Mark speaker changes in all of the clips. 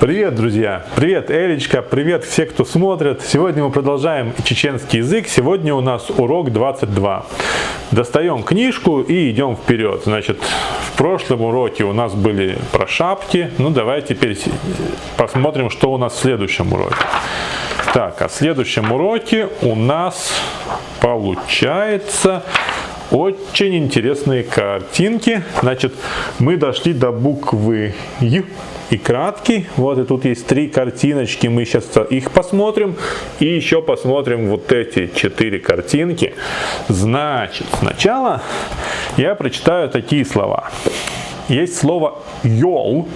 Speaker 1: Привет, друзья! Привет, Элечка! Привет все, кто смотрит! Сегодня мы продолжаем чеченский язык. Сегодня у нас урок 22. Достаем книжку и идем вперед. Значит, в прошлом уроке у нас были про шапки. Ну, давай теперь посмотрим, что у нас в следующем уроке. Так, а в следующем уроке у нас получается очень интересные картинки. Значит, мы дошли до буквы Й и краткий. Вот, и тут есть 3 картиночки. Мы сейчас их посмотрим. И еще посмотрим вот эти 4 картинки. Значит, сначала я прочитаю такие слова. Есть слово йол.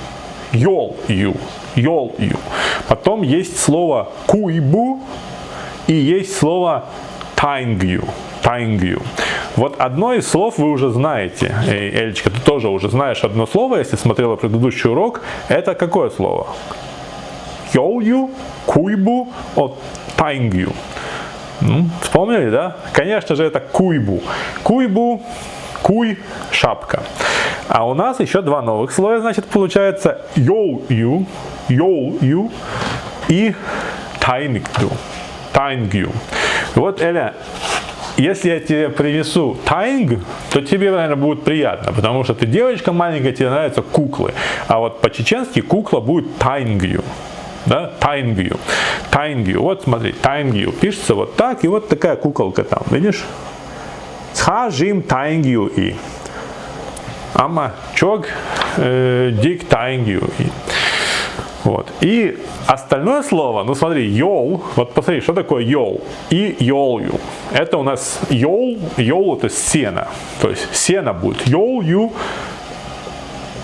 Speaker 1: Йол-ю. Йол-ю. Потом есть слово куйбу. И есть слово тайнгю. Тайнгю. Вот одно из слов вы уже знаете. Элечка, ты тоже уже знаешь одно слово, если смотрела предыдущий урок. Это какое слово? Йолью, куйбу, тайнгю. Вспомнили, да? Конечно же, это куйбу. Куйбу, куй, шапка. А у нас еще 2 новых слова, значит, получается йолью, йолью и тайнгю. Тайнгю. Вот, Эля, если я тебе привезу тайнг, то тебе, наверное, будет приятно, потому что ты девочка маленькая, тебе нравятся куклы. А вот по-чеченски кукла будет тайнгю. Да? Тайнгю. Тайнгю. Вот смотри, тайнгю пишется вот так, и вот такая куколка там, видишь? Схажим тайнгю и. Ама чог дик тайнгю и. Вот. И остальное слово, ну смотри, йол, вот посмотри, что такое йол и йолью. Это у нас йол, йол это сено, то есть сено будет йолью,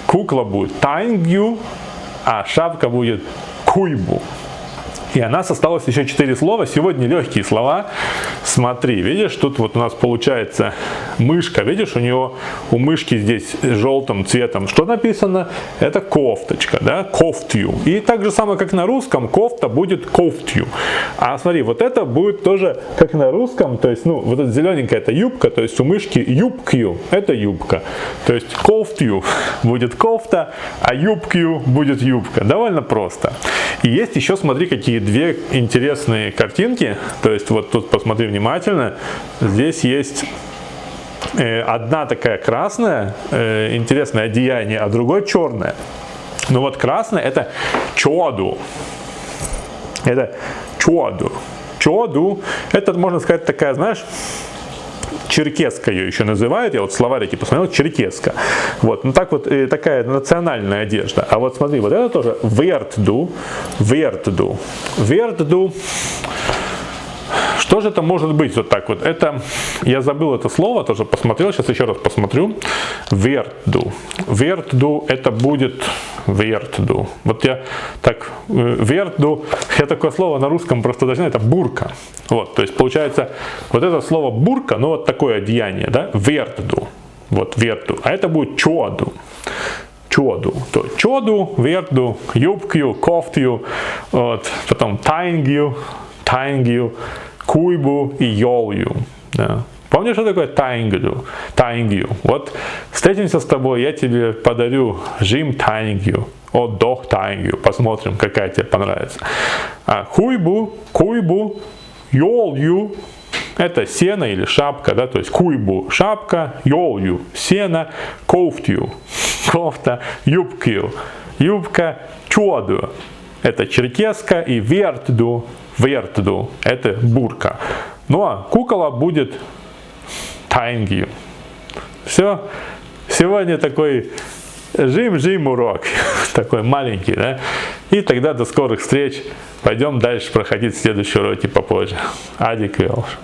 Speaker 1: кукла будет тайнгю, а шапка будет куйбу. И у нас осталось еще 4 слова. Сегодня легкие слова. Смотри, видишь, тут вот у нас получается мышка. Видишь, у мышки здесь желтым цветом. Что написано? Это кофточка, да, кофтью. И так же самое, как на русском, кофта будет кофтью. А смотри, вот это будет тоже как на русском. То есть, ну, вот эта зелененькая это юбка, то есть у мышки юбкью, это юбка. То есть кофтью будет кофта, а юбкью будет юбка. Довольно просто. И есть еще, смотри, какие 2 интересные картинки. То есть вот тут посмотри внимательно. Здесь есть одна такая красная, интересное одеяние, а другой черное. Ну вот красное это чоду. Это чоду. Чоду. Это, можно сказать, такая, знаешь, черкеска ее еще называют, я вот словарики посмотрел, черкеска. Вот, ну так вот, такая национальная одежда. А вот смотри, вот это тоже вертду, вертду, вертду. Что же это может быть вот так вот? Это, я забыл это слово, тоже посмотрел, сейчас еще раз посмотрю. Вертду. Вертду это будет вертду. Вот я так, вертду, я такое слово на русском просто даже знаю, это бурка. Вот, то есть получается, вот это слово бурка, ну вот такое одеяние, да, вертду. Вот вертду. А это будет чоду. Чоду. То чоду, вертду, юбкью, кофтью, вот, потом тайнгью, тайнгью, куйбу и йолью. Да. Помнишь, что такое тайнгю? Тайнгю. Вот встретимся с тобой, я тебе подарю жим тайнгю. Дох тайнгю. Посмотрим, какая тебе понравится. А куйбу, куйбу, йолью. Это сено или шапка, да, то есть куйбу шапка, йолью сено, кофтью кофта, юбкью юбка, чоду это черкеска и вертду, вертду это бурка. Ну а кукола будет тайнгю. Все. Сегодня такой жим-жим урок. Такой маленький, да? И тогда до скорых встреч. Пойдем дальше проходить следующие уроки попозже. Адик Велш.